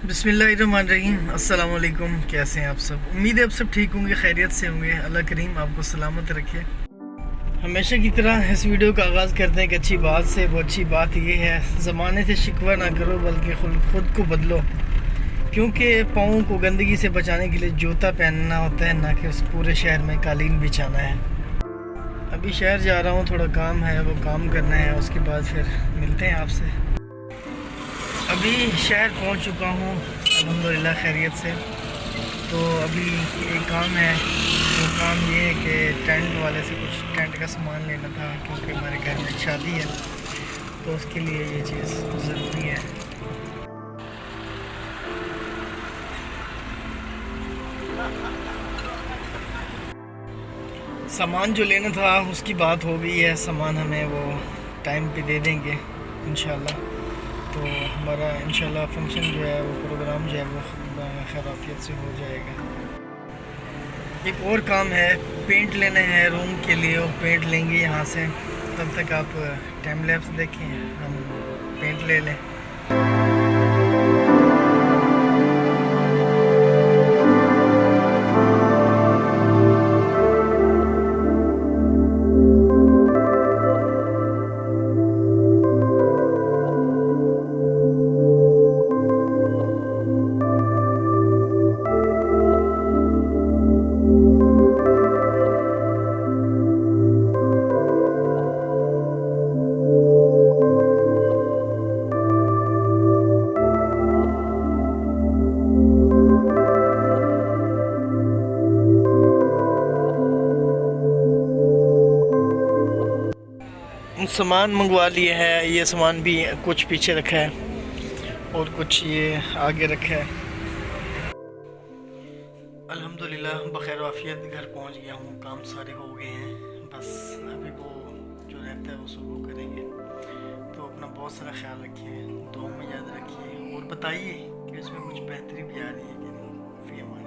बिस्मिल्लाहिर्रहमानिर्रहीम। अस्सलाम वालेकुम। कैसे हैं आप सब? उम्मीद है आप सब ठीक होंगे, खैरियत से होंगे। अल्लाह करीम आपको सलामत रखे। हमेशा की तरह इस वीडियो का आगाज़ करते हैं एक अच्छी बात से। वो अच्छी बात ये है, ज़माने से शिकवा ना करो बल्कि खुद को बदलो, क्योंकि पाँव को गंदगी से बचाने के लिए जूता पहनना होता है, ना कि उस पूरे शहर में कालीन बिछाना है। अभी शहर जा रहा हूँ, थोड़ा काम है, वो काम करना है, उसके बाद फिर मिलते हैं आपसे। अभी शहर पहुंच चुका हूं अल्हम्दुलिल्लाह खैरियत से। तो अभी एक काम है, वो काम ये है कि टेंट वाले से कुछ टेंट का सामान लेना था, क्योंकि हमारे घर में शादी है, तो उसके लिए ये चीज़ ज़रूरी है। सामान जो लेना था उसकी बात हो गई है, सामान हमें वो टाइम पे दे देंगे इंशाल्लाह। तो हमारा इंशाल्लाह फंक्शन जो है, वो प्रोग्राम जो है, वो खैराफियत से हो जाएगा। एक और काम है, पेंट लेना है रूम के लिए, वो पेंट लेंगे यहाँ से। तब तक आप टाइम लैप्स देखें, हम पेंट ले लें। सामान मंगवा लिए है, ये सामान भी कुछ पीछे रखा है और कुछ ये आगे रखा है। अल्हम्दुलिल्लाह बखैर आफियत घर पहुंच गया हूँ, काम सारे हो गए हैं। बस अभी वो जो रहता है वो सुबह करेंगे। तो अपना बहुत सारा ख्याल रखिए, दुआ में याद रखिए, और बताइए कि इसमें कुछ बेहतरी भी आ रही है कि नहीं। फी अमान।